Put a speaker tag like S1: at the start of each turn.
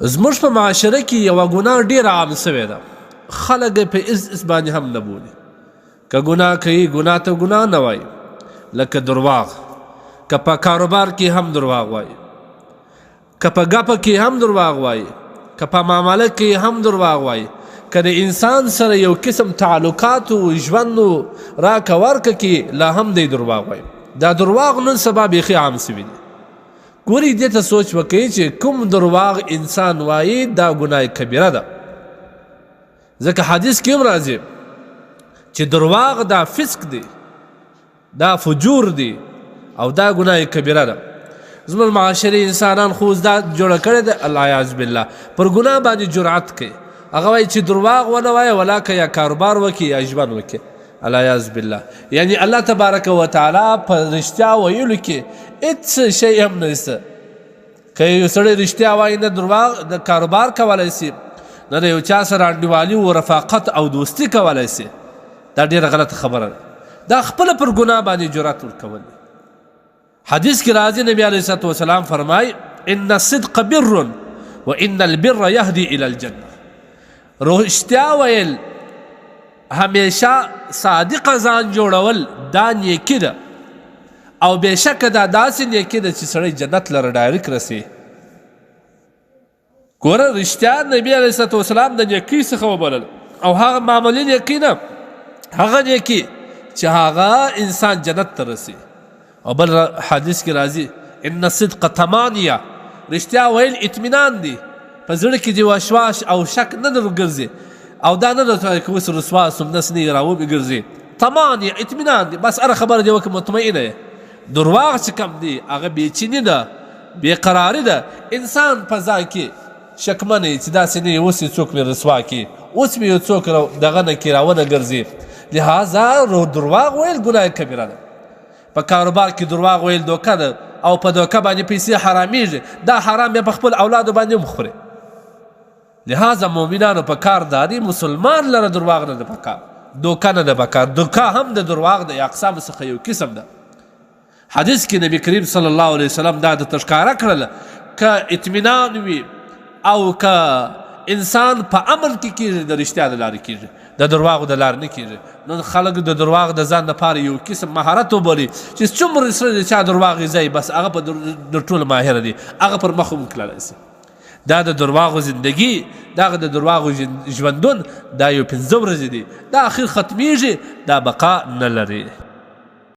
S1: زموږ په معاشره کې یوه ګناه ډېره عام سوې ده، خلک یې په اس باندې هم نه بولي. که ګناه کوي ګناه ته ګناه نه وایي، لکه درواغ. که په کاروبار کې هم درواغ وایي، که په ګپه کې هم درواغ وایي، که په معامله کې هم درواغ وایي، که د انسان سره یو قسم تعلقاتو ژوندو راکه ورکه کې لا هم دی درواغ وایي. دا درواغ نن سبا بیخي عام سوي دي. ګورئ دې ته سوچ وکړئ چې کوم درواغ انسان وایي دا ګناه کبیره ده. ځکه حدیث کې هم راځي چې درواغ دا فسق دی، دا فجور دی او دا ګناه کبیره ده. زموږ معاشري انسانان خو دا جوړه کړې ده العیاذ بالله، پر ګناه باندې جرأت کوي. هغه وایي چې درواغ ونه وایه ولا که یا کاروبار وکړي یا ژوند وکړي العیاذ بالله. یعنی الله تبارک وتعالی په رښتیا ویلو کې هېڅ شی هم نشته. که یو سړی رښتیا وایي نه درواغ د کاروبار کولی سي، نه د یو چا سره انډیوالي و رفاقت او دوستي کولی سي. دا ډېره غلطه خبره ده. دا خپله پر ګناه باندې جرأت ورکول دي. حدیث کې راځي نبي علیه الصلاة وسلام فرمایي ان الصدق بر وان البر یهدي الى الجنه. رښتیا ویل همیشه صادق ځان جوړول دا نیکي ده، او بېشکه دا داسې نیکي ده چې سړی جنت لره ډایرک رسي. ګوره رښتیا نبي علیه الصلاة وسلام د نیکۍ څخه وبلل، او هغه معمولي نیکي نه، هغه نیکي چې هغه انسان جنت ته رسي. او بل حدیث کې راځي ان الصدق طمانیه، رښتیا ویل اطمینان دی، په زړه کې دې وسواس او شک نه درګرځي، او دا نه درته که اوس وسواس همداسې نه یې راوبې ګرځي. طمانیه اطمینان دی، بس هره خبره دې وکړه مطمئنه یې. درواغ چې کم دی هغه بېچیني ده، بېقراري ده. انسان په ځان کې شکمن یي چې داسې نه یې اوس یې څوک مې رسوا کړي، اوس مې یو څوک دغه نه کړي راونه ګرځي. لهذا درواغ ویل ګناه کبیره ده. په کاروبار کې درواغ ویل دوکه ده، او په دوکه باندې پیسې حرامېږي. دا حرام بیا په خپل اولادو باندې هم خوري. لهذا مؤمنانو په کار دا دي مسلمان لره درواغ نه ده پکار، دوکه نه ده پکار. دوکه هم د درواغ د اقسامو څخه یو قسم ده. حدیث کې نبی کریم صلی الله علیه وسلم دا درته ښکاره کړله که اطمینان وي او که انسان په امن کې کېږي د رښتیا د لارې کېږي، د درواغو د لارې نه کېږي. نن خلک د درواغ د ځان لپاره یو قسم مهارت وبولي چې څومره سره د چا درواغ ځای بس هغه په در ټوله ماهره دی، هغه پر مخ هم تللی سي. دا د درواغو زندگی، دغه د درواغو ژوندون دا یو 15 ورځې دي، دا اخر ختمیږي، دا بقا نه لري.